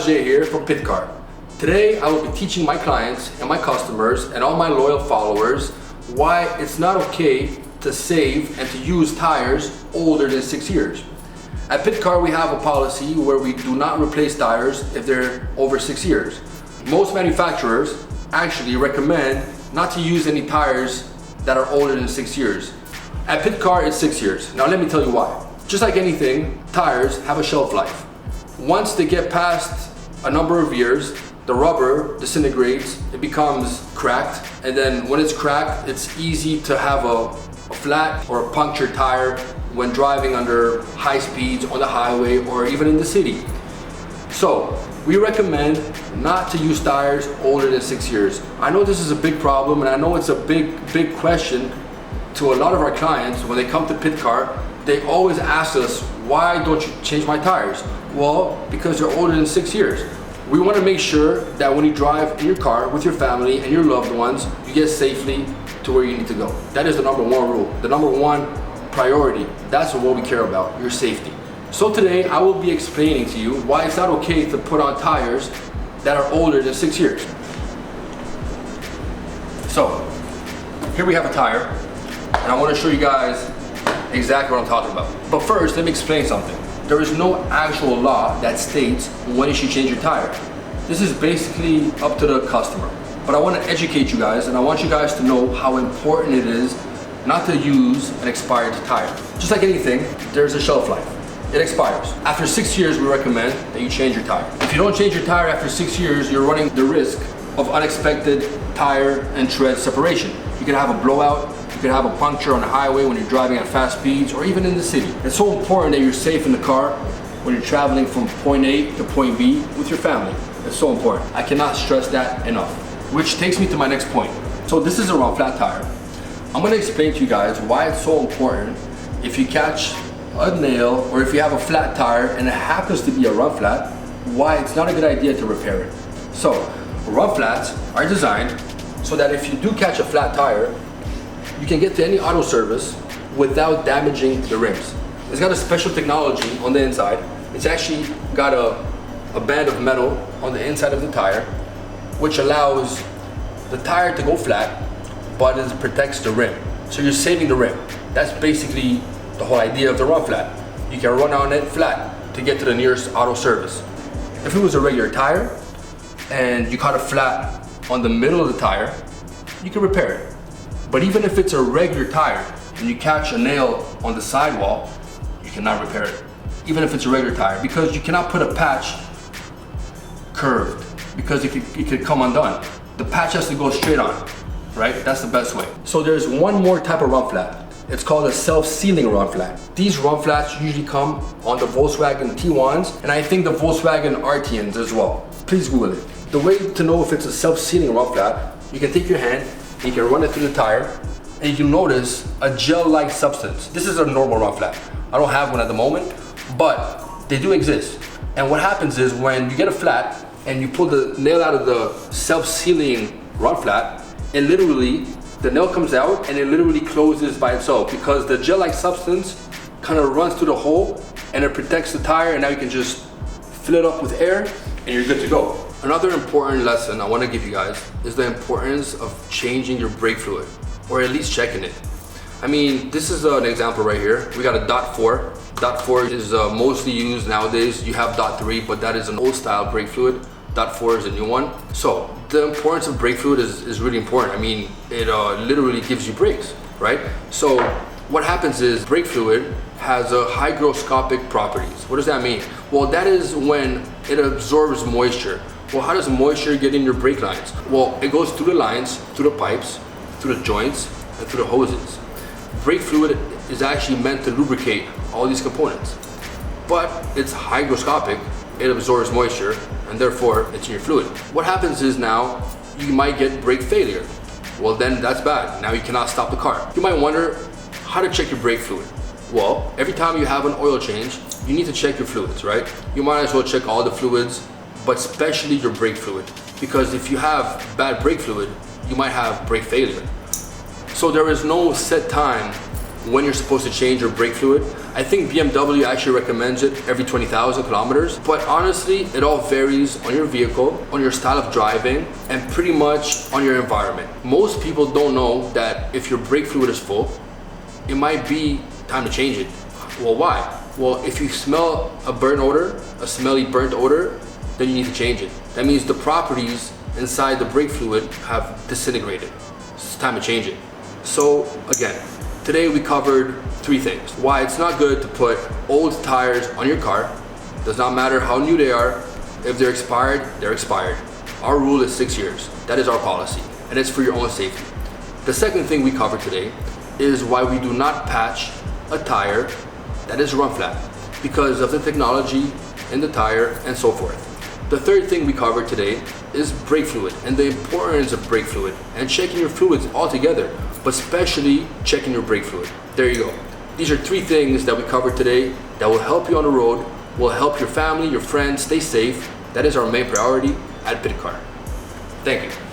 Jay here from PITCAR. Today I will be teaching my clients and my customers and all my loyal followers why it's not okay to save and to use tires older than 6 years. At PITCAR we have a policy where we do not replace tires if they're over 6 years. Most manufacturers actually recommend not to use any tires that are older than 6 years. At PITCAR it's 6 years. Now let me tell you why. Just like anything, tires have a shelf life. Once they get past a number of years, the rubber disintegrates, it becomes cracked, and then when it's cracked, it's easy to have a flat or a punctured tire when driving under high speeds on the highway or even in the city. So, we recommend not to use tires older than 6 years. I know this is a big problem, and I know it's a big question to a lot of our clients. When they come to PITCAR, they always ask us, why don't you change my tires? Well, because they're older than 6 years. We want to make sure that when you drive in your car with your family and your loved ones, you get safely to where you need to go. That is the number one rule, the number one priority. That's what we care about, your safety. So today I will be explaining to you why it's not okay to put on tires that are older than 6 years. So here we have a tire, and I want to show you guys exactly what I'm talking about. But first, let me explain something. There is no actual law that states when you should change your tire. This is basically up to the customer. But I want to educate you guys, and I want you guys to know how important it is not to use an expired tire. Just like anything, there's a shelf life. It expires. After 6 years, we recommend that you change your tire. If you don't change your tire after 6 years, you're running the risk of unexpected tire and tread separation. You can have a blowout, you can have a puncture on the highway when you're driving at fast speeds, or even in the city. It's so important that you're safe in the car when you're traveling from point A to point B with your family. It's so important. I cannot stress that enough. Which takes me to my next point. So this is a run flat tire. I'm gonna explain to you guys why it's so important if you catch a nail or if you have a flat tire and it happens to be a run flat, why it's not a good idea to repair it. So run flats are designed so that if you do catch a flat tire, you can get to any auto service without damaging the rims. It's got a special technology on the inside. It's actually got a band of metal on the inside of the tire, which allows the tire to go flat, but it protects the rim. So you're saving the rim. That's basically the whole idea of the run flat. You can run on it flat to get to the nearest auto service. If it was a regular tire and you caught a flat on the middle of the tire, you can repair it. But even if it's a regular tire and you catch a nail on the sidewall, you cannot repair it. Even if it's a regular tire, because you cannot put a patch curved, because it could come undone. The patch has to go straight on, right? That's the best way. So there's one more type of run flat. It's called a self-sealing run flat. These run flats usually come on the Volkswagen T1s, and I think the Volkswagen RTNs as well. Please Google it. The way to know if it's a self-sealing run flat, you can take your hand, you can run it through the tire, and you'll notice a gel-like substance. This is a normal run flat. I don't have one at the moment, but they do exist. And what happens is when you get a flat and you pull the nail out of the self-sealing run flat, it literally, the nail comes out and it literally closes by itself because the gel-like substance kind of runs through the hole and it protects the tire, and now you can just fill it up with air and you're good to go. Another important lesson I want to give you guys is the importance of changing your brake fluid, or at least checking it. I mean, this is an example right here. We got a .4. .4 is mostly used nowadays. You have .3, but that is an old style brake fluid. .4 is a new one. So the importance of brake fluid is really important. I mean, it literally gives you brakes, right? So what happens is brake fluid has a hygroscopic properties. What does that mean? Well, that is when it absorbs moisture. Well, how does moisture get in your brake lines? Well, it goes through the lines, through the pipes, through the joints, and through the hoses. Brake fluid is actually meant to lubricate all these components, but it's hygroscopic. It absorbs moisture, and therefore it's in your fluid. What happens is now you might get brake failure. Well, then that's bad. Now you cannot stop the car. You might wonder how to check your brake fluid. Well, every time you have an oil change, you need to check your fluids, right? You might as well check all the fluids, but especially your brake fluid, because if you have bad brake fluid, you might have brake failure. So there is no set time when you're supposed to change your brake fluid. I think BMW actually recommends it every 20,000 kilometers, but honestly, it all varies on your vehicle, on your style of driving, and pretty much on your environment. Most people don't know that if your brake fluid is full, it might be time to change it. Well, why? Well, if you smell a burnt odor, a smelly burnt odor, then you need to change it. That means the properties inside the brake fluid have disintegrated. It's time to change it. So again, today we covered 3 things. Why it's not good to put old tires on your car. Does not matter how new they are. If they're expired, they're expired. Our rule is 6 years. That is our policy, and it's for your own safety. The second thing we covered today is why we do not patch a tire that is run flat, because of the technology in the tire and so forth. The third thing we covered today is brake fluid and the importance of brake fluid and checking your fluids altogether, but especially checking your brake fluid. There you go. These are 3 things that we covered today that will help you on the road, will help your family, your friends stay safe. That is our main priority at PITCAR. Thank you.